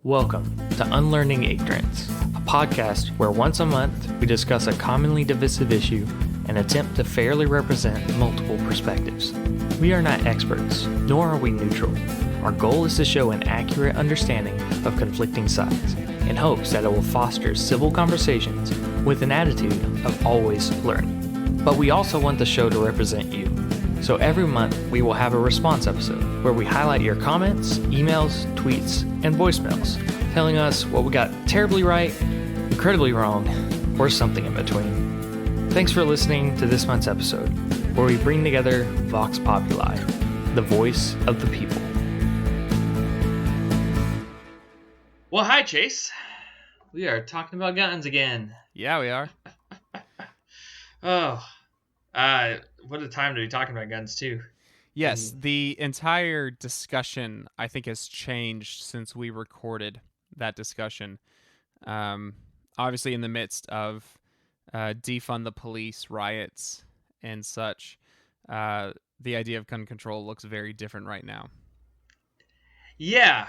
Welcome to Unlearning Ignorance, a podcast where once a month we discuss a commonly divisive issue and attempt to fairly represent multiple perspectives. We are not experts, nor are we neutral. Our goal is to show an accurate understanding of conflicting sides, in hopes that it will foster civil conversations with an attitude of always learning. But we also want the show to represent you. So every month we will have a response episode where we highlight your comments, emails, tweets, and voicemails, telling us what we got terribly right, incredibly wrong, or something in between. Thanks for listening to this month's episode, where we bring together Vox Populi, the voice of the people. Well, hi, Chase. We are talking about guns again. Yeah, we are. What a time to be talking about guns, too. Yes, the entire discussion, I think, has changed since we recorded that discussion. Obviously, in the midst of defund the police riots and such, the idea of gun control looks very different right now. Yeah.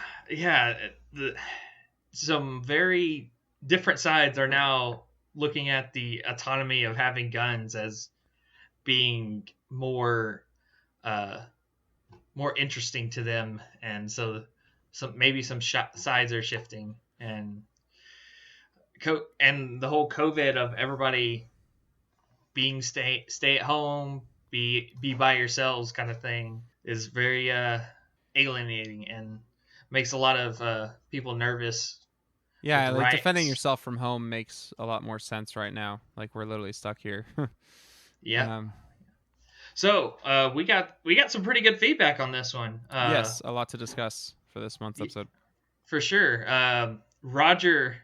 Some very different sides are now looking at the autonomy of having guns as being more interesting to them, and so maybe some sides are shifting, and the whole COVID of everybody being stay at home, be by yourselves kind of thing is very alienating and makes a lot of people nervous. Yeah, like defending yourself from home makes a lot more sense right now. Like, we're literally stuck here. Yeah. So we got some pretty good feedback on this one. Yes, a lot to discuss for this month's episode. For sure. Roger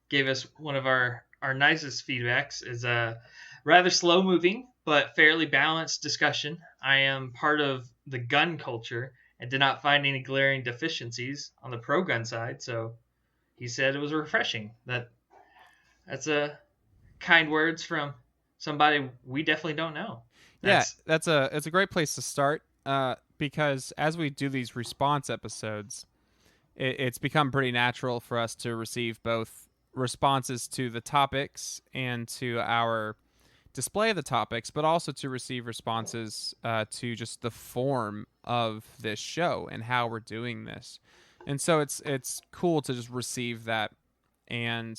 gave us one of our nicest feedbacks. Is a rather slow moving but fairly balanced discussion. I am part of the gun culture and did not find any glaring deficiencies on the pro gun side. So he said it was refreshing. That's a kind words from somebody we definitely don't know. It's a great place to start because as we do these response episodes, it's become pretty natural for us to receive both responses to the topics and to our display of the topics, but also to receive responses to just the form of this show and how we're doing this. And so it's cool to just receive that. And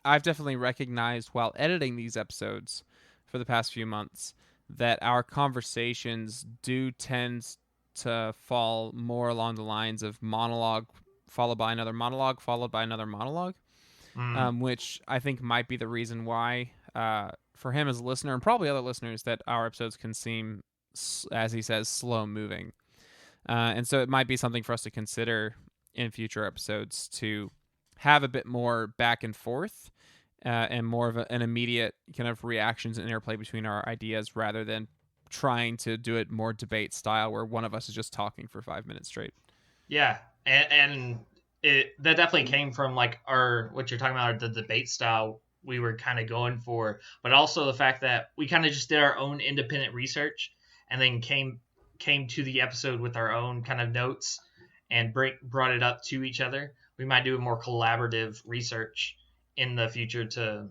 I've definitely recognized while editing these episodes for the past few months that our conversations do tend to fall more along the lines of monologue followed by another monologue followed by another monologue, which I think might be the reason why for him as a listener and probably other listeners that our episodes can seem, as he says, slow moving. And so it might be something for us to consider in future episodes to have a bit more back and forth and more of an immediate kind of reactions and interplay between our ideas rather than trying to do it more debate style where one of us is just talking for 5 minutes straight. Yeah. And that definitely came from like what you're talking about, the debate style we were kind of going for, but also the fact that we kind of just did our own independent research and then came to the episode with our own kind of notes and brought it up to each other. We might do a more collaborative research in the future to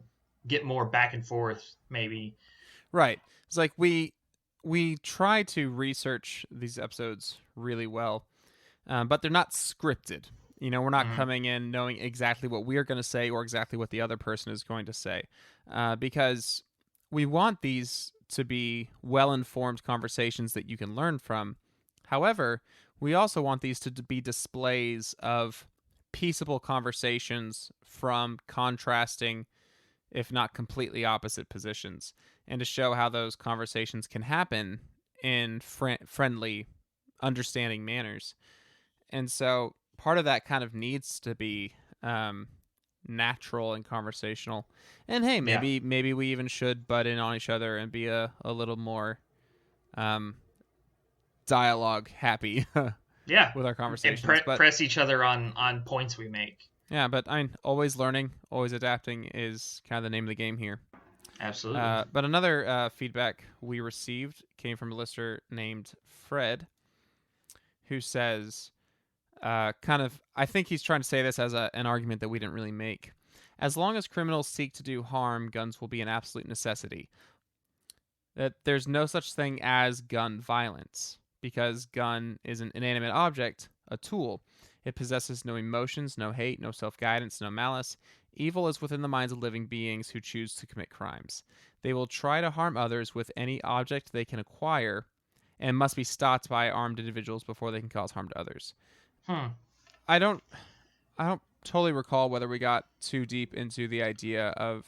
get more back and forth, maybe. Right. It's like we try to research these episodes really well, but they're not scripted. You know, we're not coming in knowing exactly what we're going to say or exactly what the other person is going to say, because we want these to be well-informed conversations that you can learn from. However, we also want these to be displays of peaceable conversations from contrasting, if not completely opposite positions, and to show how those conversations can happen in friendly, understanding manners. And so part of that kind of needs to be natural and conversational. And hey, maybe we even should butt in on each other and be a little more dialogue happy. Yeah, with our conversations, and press each other on points we make. Yeah, but always learning, always adapting is kind of the name of the game here. Absolutely. But another feedback we received came from a listener named Fred, who says, I think he's trying to say this as an argument that we didn't really make. As long as criminals seek to do harm, guns will be an absolute necessity. That there's no such thing as gun violence, because gun is an inanimate object, a tool. It possesses no emotions, no hate, no self-guidance, no malice. Evil is within the minds of living beings who choose to commit crimes. They will try to harm others with any object they can acquire, and must be stopped by armed individuals before they can cause harm to others. Hmm. I don't totally recall whether we got too deep into the idea of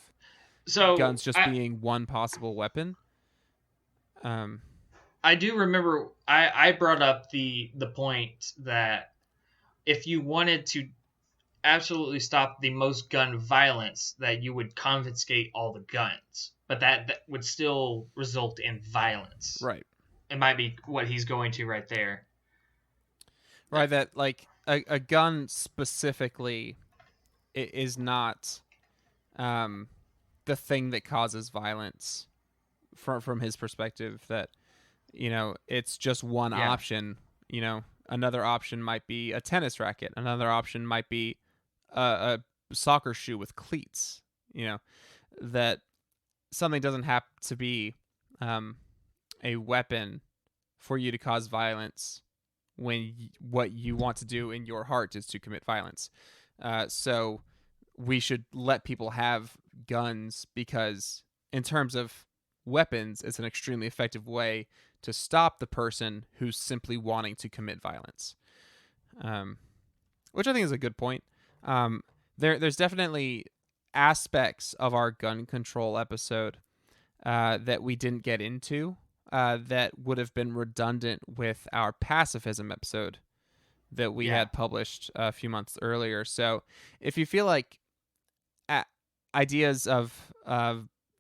So guns just being one possible weapon. I do remember I brought up the point that if you wanted to absolutely stop the most gun violence, that you would confiscate all the guns, but that would still result in violence. Right. It might be what he's going to right there. Right, that like a gun specifically is not the thing that causes violence from his perspective. That, you know, it's just one option. You know, another option might be a tennis racket. Another option might be a soccer shoe with cleats. You know, that something doesn't have to be a weapon for you to cause violence when what you want to do in your heart is to commit violence. So we should let people have guns, because in terms of weapons, it's an extremely effective way to stop the person who's simply wanting to commit violence. Which I think is a good point. There's definitely aspects of our gun control episode that we didn't get into that would have been redundant with our pacifism episode that we had published a few months earlier. So if you feel like ideas of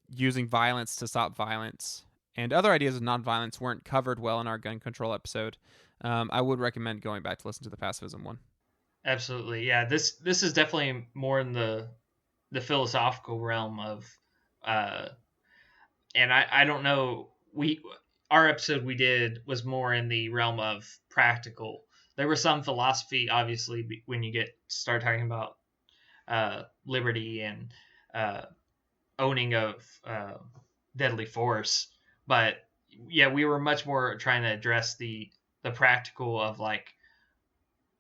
using violence to stop violence and other ideas of nonviolence weren't covered well in our gun control episode, I would recommend going back to listen to the pacifism one. Absolutely. Yeah, this is definitely more in the philosophical realm of and I don't know, our episode we did was more in the realm of practical. There was some philosophy, obviously, when you start talking about liberty and owning of deadly force. But yeah, we were much more trying to address the practical of, like,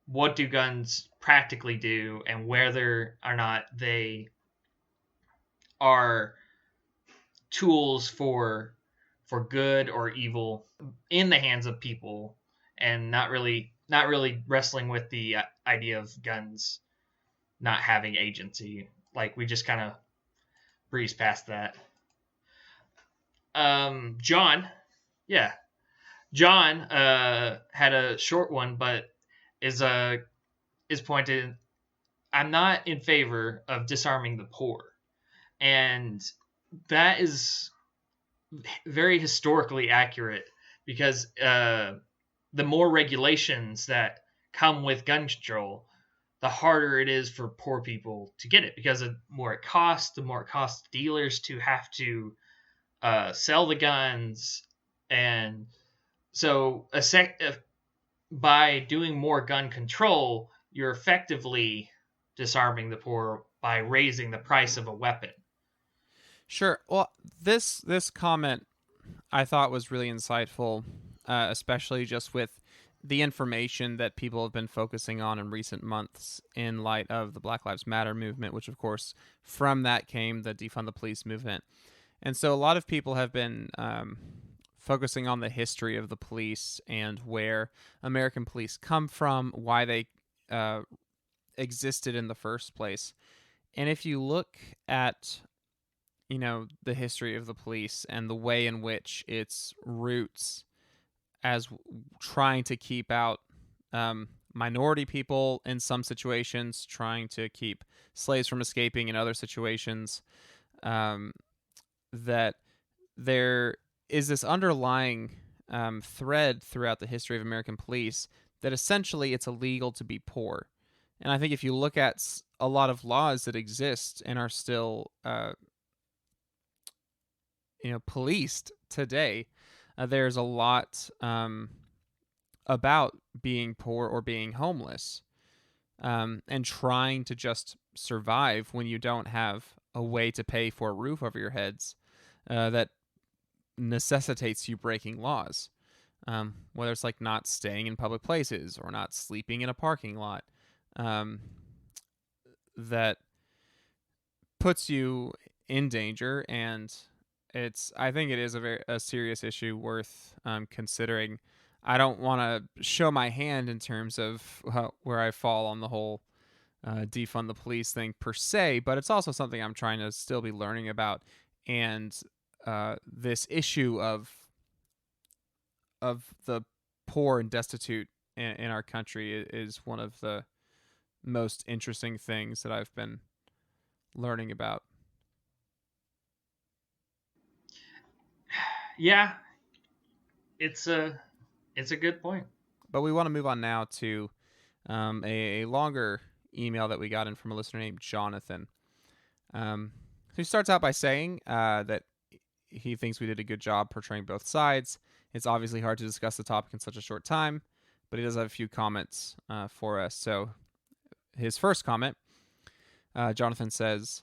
what do guns practically do, and whether or not they are tools for good or evil in the hands of people, and not really wrestling with the idea of guns not having agency. Like, we just kind of breeze past that. John had a short one, but is pointed, I'm not in favor of disarming the poor. And that is very historically accurate, because the more regulations that come with gun control, the harder it is for poor people to get it, because the more it costs dealers to have to sell the guns. And so by doing more gun control, you're effectively disarming the poor by raising the price of a weapon. Sure. Well, this comment I thought was really insightful, especially just with the information that people have been focusing on in recent months in light of the Black Lives Matter movement, which, of course, from that came the Defund the Police movement. And so a lot of people have been focusing on the history of the police and where American police come from, why they existed in the first place. And if you look at, you know, the history of the police and the way in which its roots as trying to keep out minority people in some situations, trying to keep slaves from escaping in other situations, that there is this underlying thread throughout the history of American police that essentially it's illegal to be poor. And I think if you look at a lot of laws that exist and are still policed today, there's a lot about being poor or being homeless, and trying to just survive when you don't have a way to pay for a roof over your heads, that necessitates you breaking laws. Whether it's like not staying in public places or not sleeping in a parking lot, um, that puts you in danger. And I think it is a serious issue worth considering. I don't want to show my hand in terms of where I fall on the whole defund the police thing per se, but it's also something I'm trying to still be learning about. And this issue of the poor and destitute in our country is one of the most interesting things that I've been learning about. Yeah, it's a good point. But we want to move on now to a longer email that we got in from a listener named Jonathan. He starts out by saying that he thinks we did a good job portraying both sides. It's obviously hard to discuss the topic in such a short time, but he does have a few comments for us. So his first comment, Jonathan says,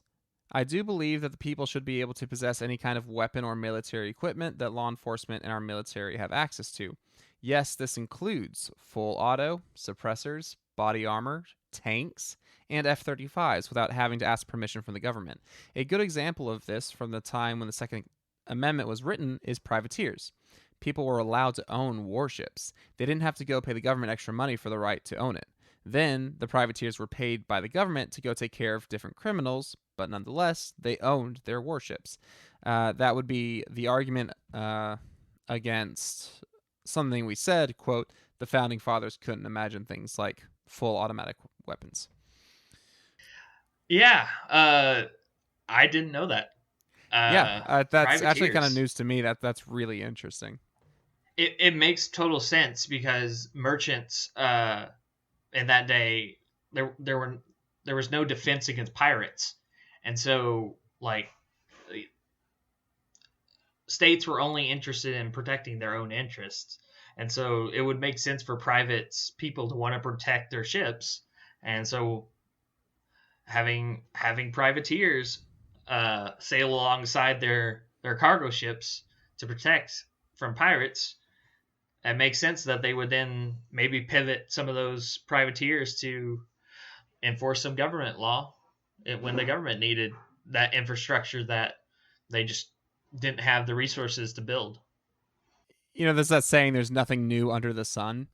I do believe that the people should be able to possess any kind of weapon or military equipment that law enforcement and our military have access to. Yes, this includes full auto, suppressors, body armor, tanks, and F-35s without having to ask permission from the government. A good example of this from the time when the Second Amendment was written is privateers. People were allowed to own warships. They didn't have to go pay the government extra money for the right to own it. Then the privateers were paid by the government to go take care of different criminals, but nonetheless, they owned their warships. That would be the argument against something we said, quote, the founding fathers couldn't imagine things like full automatic weapons. Yeah, I didn't know that. That's actually kind of news to me. That's really interesting. It makes total sense because merchants in that day there was no defense against pirates, and so like states were only interested in protecting their own interests, and so it would make sense for private people to want to protect their ships, and so having privateers sail alongside their cargo ships to protect from pirates, it makes sense that they would then maybe pivot some of those privateers to enforce some government law when the government needed that infrastructure that they just didn't have the resources to build. You know, there's that saying, there's nothing new under the sun.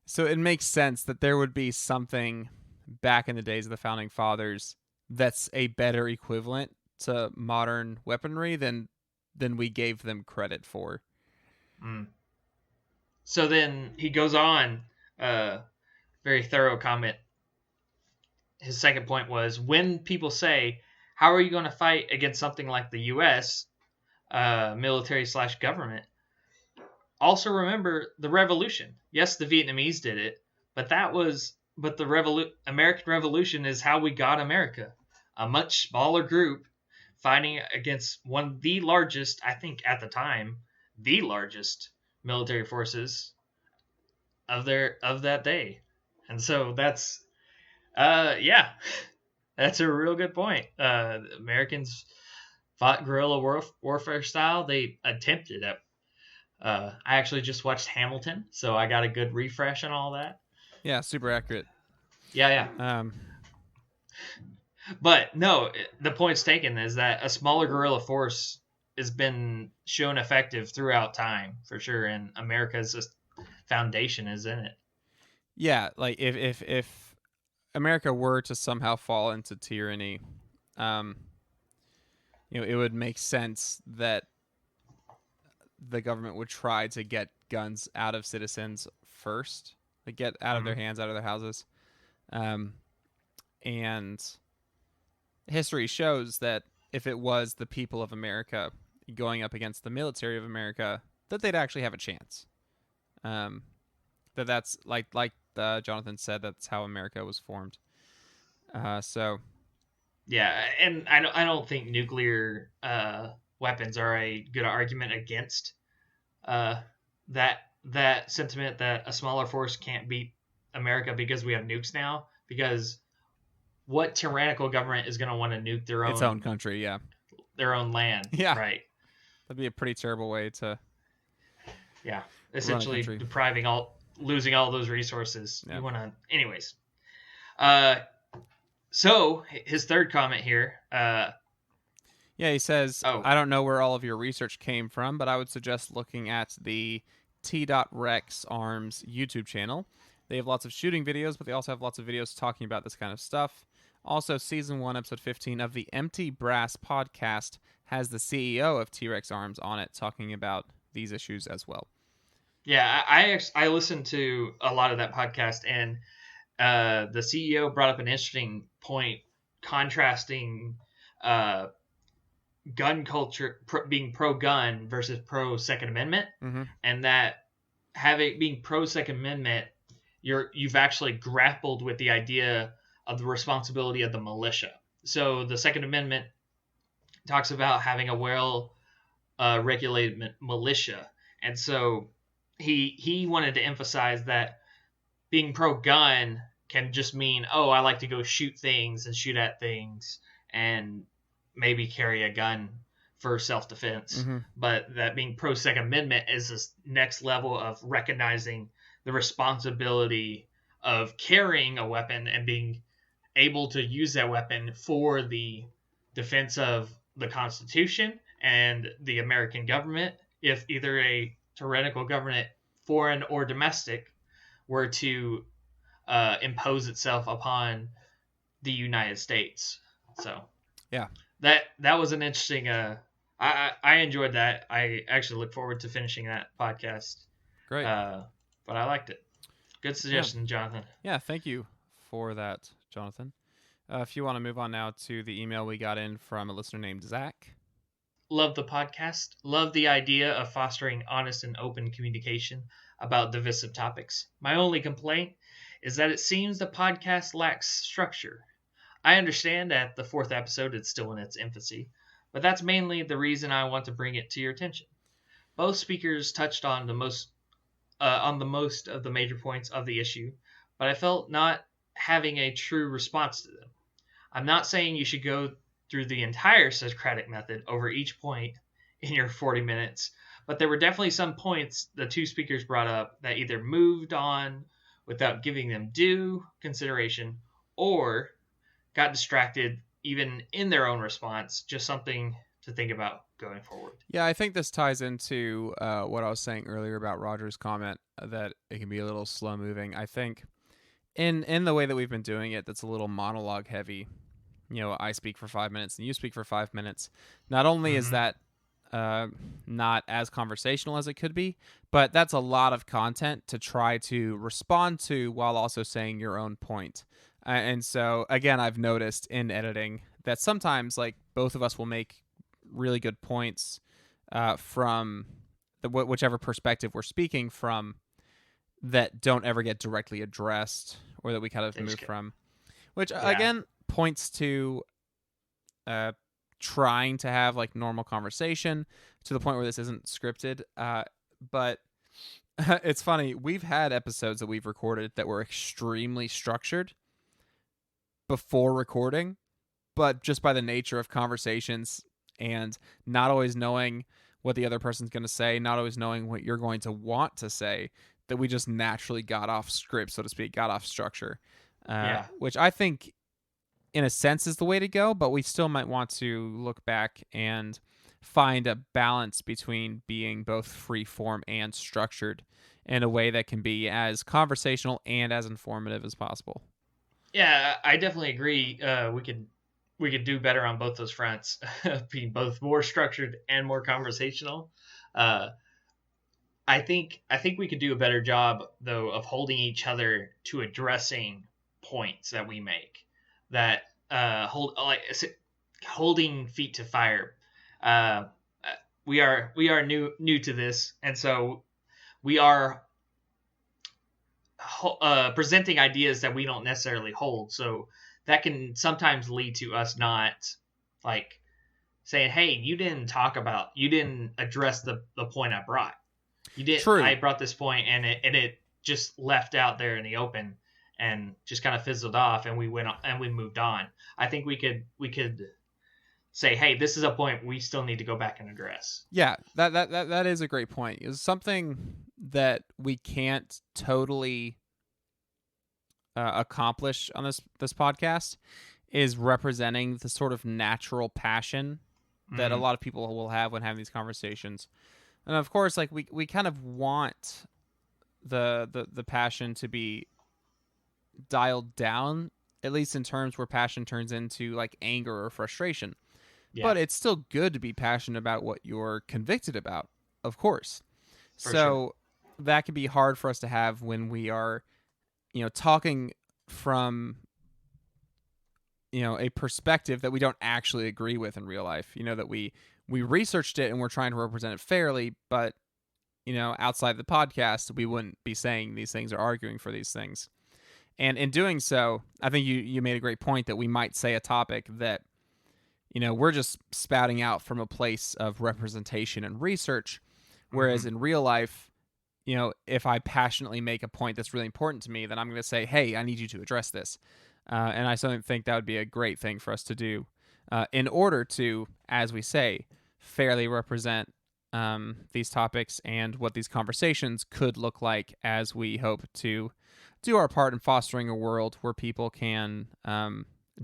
So it makes sense that there would be something back in the days of the founding fathers that's a better equivalent to modern weaponry than we gave them credit for. Mm. So then he goes on, very thorough comment. His second point was, when people say, how are you going to fight against something like the U.S. Military/government? Also remember the revolution. Yes, the Vietnamese did it, but the American Revolution is how we got America. A much smaller group fighting against one of the largest, I think at the time, the largest military forces of that day. And so that's that's a real good point. Americans fought guerrilla warfare style. They attempted it. I actually just watched Hamilton, so I got a good refresh on all that. Yeah, super accurate. Yeah. But no, the point's taken is that a smaller guerrilla force has been shown effective throughout time, for sure, and America's foundation is in it. Yeah, like if America were to somehow fall into tyranny, it would make sense that the government would try to get guns out of citizens first, like get out of their hands, out of their houses. And history shows that if it was the people of America going up against the military of America, that they'd actually have a chance. That's like Jonathan said, that's how America was formed. So yeah, and I don't think nuclear weapons are a good argument against that that sentiment that a smaller force can't beat America because we have nukes now. Because what tyrannical government is going to want to nuke its own country? Yeah, their own land? yeah, Right. that'd be a pretty terrible way to Yeah. run a Essentially country. losing all those resources. Yeah. You want to, anyways. So his third comment here. Yeah, he says, Oh. I don't know where all of your research came from, but I would suggest looking at the T.Rex Arms YouTube channel. They have lots of shooting videos, but they also have lots of videos talking about this kind of stuff. Also, Season 1, Episode 15 of the Empty Brass podcast has the CEO of T-Rex Arms on it talking about these issues as well. Yeah, I listened to a lot of that podcast, and the CEO brought up an interesting point contrasting gun culture being pro-gun versus pro-Second Amendment, and that being pro-Second Amendment, you've actually grappled with the idea of the responsibility of the militia. So the Second Amendment talks about having a well regulated militia, and so he wanted to emphasize that being pro-gun can just mean, oh, I like to go shoot things and shoot at things and maybe carry a gun for self-defense. But that being pro-Second Amendment is this next level of recognizing the responsibility of carrying a weapon and being able to use that weapon for the defense of the Constitution and the American government if either a tyrannical government, foreign or domestic, were to impose itself upon the United States. So yeah, that was an interesting. I enjoyed that. I actually look forward to finishing that podcast. Great. But I liked it. Good suggestion, Jonathan. Yeah, thank you for that, Jonathan. If you want to move on now to the email we got in from a listener named Zach. Love the podcast. Love the idea of fostering honest and open communication about divisive topics. My only complaint is that it seems the podcast lacks structure. I understand that the 4th episode is still in its infancy, but that's mainly the reason I want to bring it to your attention. Both speakers touched on the most of the major points of the issue, but I felt not having a true response to them. I'm not saying you should go through the entire Socratic method over each point in your 40 minutes, but there were definitely some points the two speakers brought up that either moved on without giving them due consideration or got distracted even in their own response. Just something to think about going forward. Yeah, I think this ties into what I was saying earlier about Roger's comment that it can be a little slow moving. I think in the way that we've been doing it, that's a little monologue heavy. You know, I speak for 5 minutes and you speak for 5 minutes. Not only is that not as conversational as it could be, but that's a lot of content to try to respond to while also saying your own point. And so, again, I've noticed in editing that sometimes, like, both of us will make really good points from whichever perspective we're speaking from that don't ever get directly addressed or that we kind of move from. Which, again, points to trying to have like normal conversation to the point where this isn't scripted. But it's funny. We've had episodes that we've recorded that were extremely structured before recording, but just by the nature of conversations and not always knowing what the other person's going to say, not always knowing what you're going to want to say, that we just naturally got off script, so to speak, got off structure. Which I think in a sense is the way to go, but we still might want to look back and find a balance between being both free form and structured in a way that can be as conversational and as informative as possible. Yeah, I definitely agree. We could do better on both those fronts, being both more structured and more conversational. I think we could do a better job though of holding each other to addressing points that we make. That holding feet to fire. We are new to this, and so we are presenting ideas that we don't necessarily hold. So that can sometimes lead to us not like saying, "Hey, you didn't address the point I brought." You did. True. I brought this point, and it just left out there in the open, and just kind of fizzled off, and we moved on. I think we could say, hey, this is a point we still need to go back and address. Yeah, that is a great point. It's something that we can't totally accomplish on this podcast is representing the sort of natural passion that a lot of people will have when having these conversations. And of course, like we kind of want the passion to be dialed down, at least in terms where passion turns into like anger or frustration. Yeah. But it's still good to be passionate about what you're convicted about, of course. For So sure. that can be hard for us to have when we are, talking from, a perspective that we don't actually agree with in real life. That we researched it and we're trying to represent it fairly, but, outside the podcast, we wouldn't be saying these things or arguing for these things. And in doing so, I think you made a great point that we might say a topic that, we're just spouting out from a place of representation and research, whereas in real life, if I passionately make a point that's really important to me, then I'm going to say, hey, I need you to address this. And I certainly think that would be a great thing for us to do in order to, as we say, fairly represent these topics and what these conversations could look like as we hope to do our part in fostering a world where people can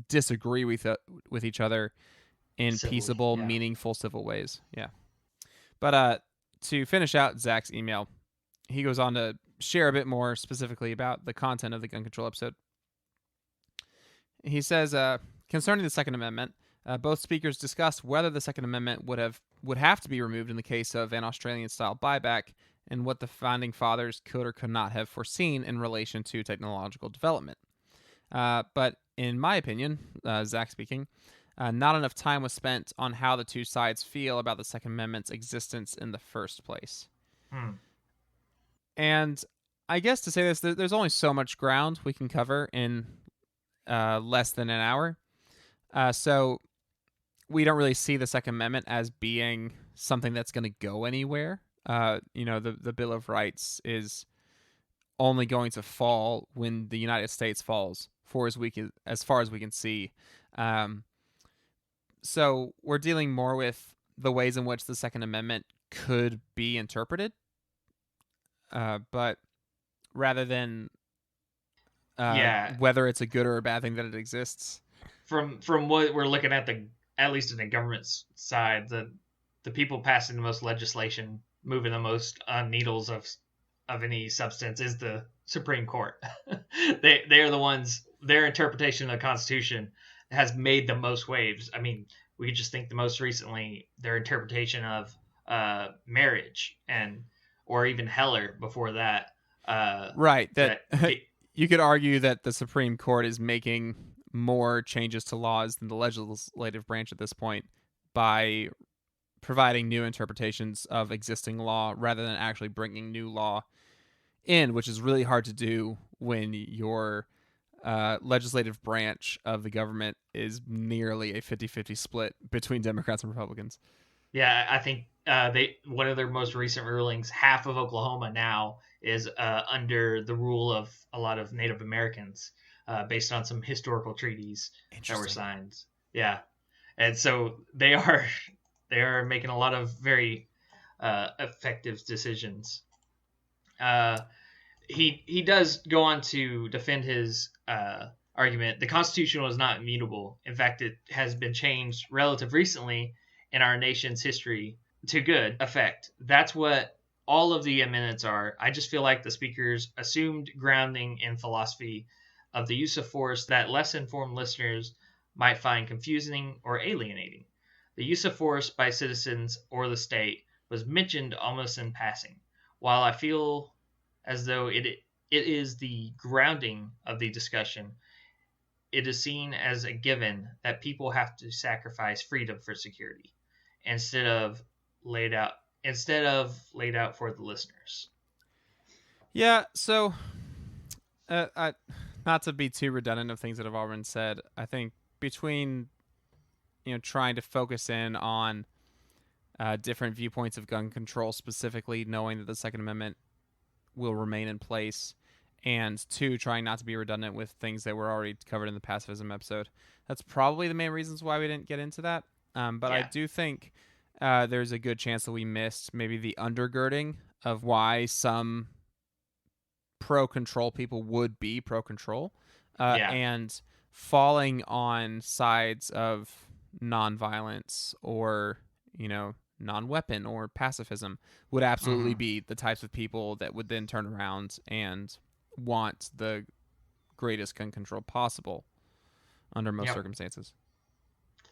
disagree with each other in peaceable, meaningful, civil ways. Yeah. But to finish out Zach's email, he goes on to share a bit more specifically about the content of the gun control episode. He says, concerning the Second Amendment, both speakers discussed whether the Second Amendment would have to be removed in the case of an Australian-style buyback and what the Founding Fathers could or could not have foreseen in relation to technological development. But in my opinion, Zach speaking, not enough time was spent on how the two sides feel about the Second Amendment's existence in the first place. And I guess to say this, there's only so much ground we can cover in less than an hour. So we don't really see the Second Amendment as being something that's going to go anywhere. The Bill of Rights is only going to fall when the United States falls, as far as we can see. So we're dealing more with the ways in which the Second Amendment could be interpreted, but rather than whether it's a good or a bad thing that it exists. From what we're looking at least in the government's side, the people passing the most legislation, moving the most needles of any substance, is the Supreme Court. They are the ones. Their interpretation of the Constitution has made the most waves. I mean, we could just think the most recently their interpretation of marriage, or even Heller before that. Right. You could argue that the Supreme Court is making more changes to laws than the legislative branch at this point by providing new interpretations of existing law rather than actually bringing new law in, which is really hard to do when your legislative branch of the government is nearly a 50-50 split between Democrats and Republicans. Yeah, I think one of their most recent rulings, half of Oklahoma now is under the rule of a lot of Native Americans, based on some historical treaties that were signed. Yeah, and so they are making a lot of very effective decisions. He does go on to defend his argument. The Constitution was not immutable. In fact, it has been changed relatively recently in our nation's history to good effect. That's what all of the amendments are. I just feel like the speakers assumed grounding in philosophy of the use of force that less informed listeners might find confusing or alienating. The use of force by citizens or the state was mentioned almost in passing. While I feel as though it is the grounding of the discussion, it is seen as a given that people have to sacrifice freedom for security instead of laid out for the listeners. Yeah, so not to be too redundant of things that have already been said, I think between trying to focus in on different viewpoints of gun control, specifically knowing that the Second Amendment will remain in place, and 2, trying not to be redundant with things that were already covered in the pacifism episode. That's probably the main reasons why we didn't get into that. But I do think there's a good chance that we missed maybe the undergirding of why some pro-control people would be pro-control, and falling on sides of nonviolence or, non-weapon or pacifism would absolutely be the types of people that would then turn around and want the greatest gun control possible under most circumstances.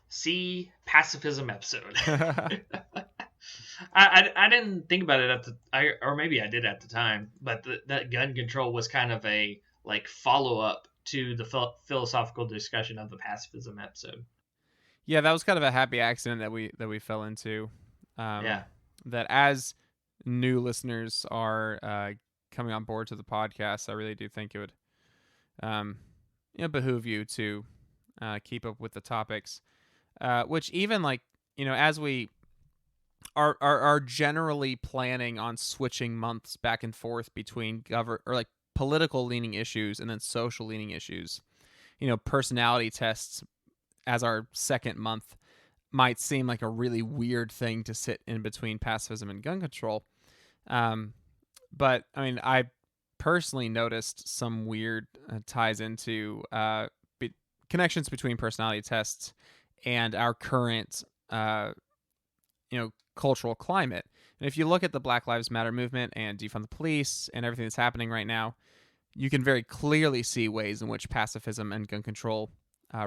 See pacifism episode. I didn't think about it or maybe I did at the time, but that gun control was kind of a follow up to the philosophical discussion of the pacifism episode. Yeah, that was kind of a happy accident that we fell into. That as new listeners are coming on board to the podcast, I really do think it would behoove you to keep up with the topics, which even as we are generally planning on switching months back and forth between political leaning issues and then social leaning issues. Personality tests as our second month might seem like a really weird thing to sit in between pacifism and gun control. But I mean, I personally noticed some weird ties into connections between personality tests and our current, cultural climate. And if you look at the Black Lives Matter movement and defund the police and everything that's happening right now, you can very clearly see ways in which pacifism and gun control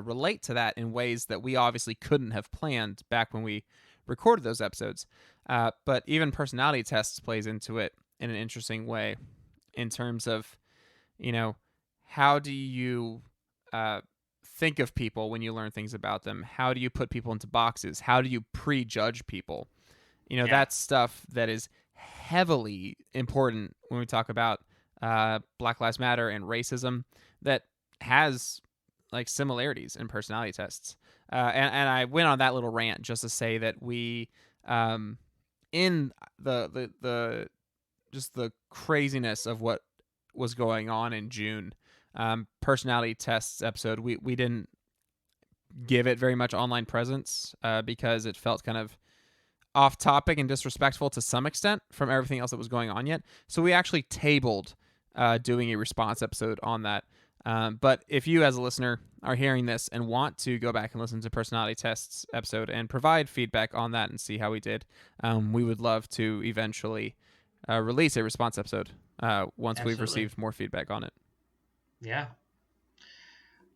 relate to that in ways that we obviously couldn't have planned back when we recorded those episodes. But even personality tests plays into it in an interesting way in terms of, how do you think of people when you learn things about them? How do you put people into boxes? How do you prejudge people? That's stuff that is heavily important when we talk about Black Lives Matter and racism that has similarities in personality tests. And I went on that little rant just to say that we, in the just the craziness of what was going on in June, personality tests episode, we didn't give it very much online presence because it felt kind of off topic and disrespectful to some extent from everything else that was going on yet. So we actually tabled doing a response episode on that. But if you as a listener are hearing this and want to go back and listen to personality tests episode and provide feedback on that and see how we did, we would love to eventually release a response episode once we've received more feedback on it. Yeah.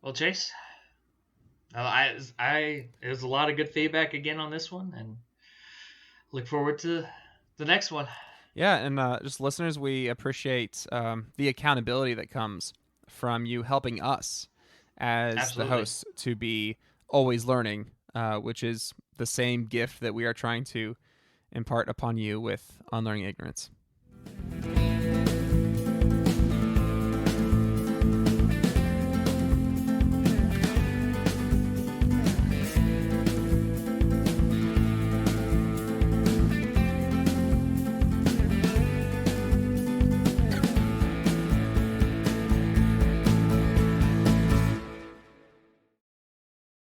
Well, Chase, it was a lot of good feedback again on this one, and look forward to the next one. Yeah, and just listeners, we appreciate the accountability that comes from you helping us as the hosts to be always learning, which is the same gift that we are trying to impart upon you with Unlearning Ignorance.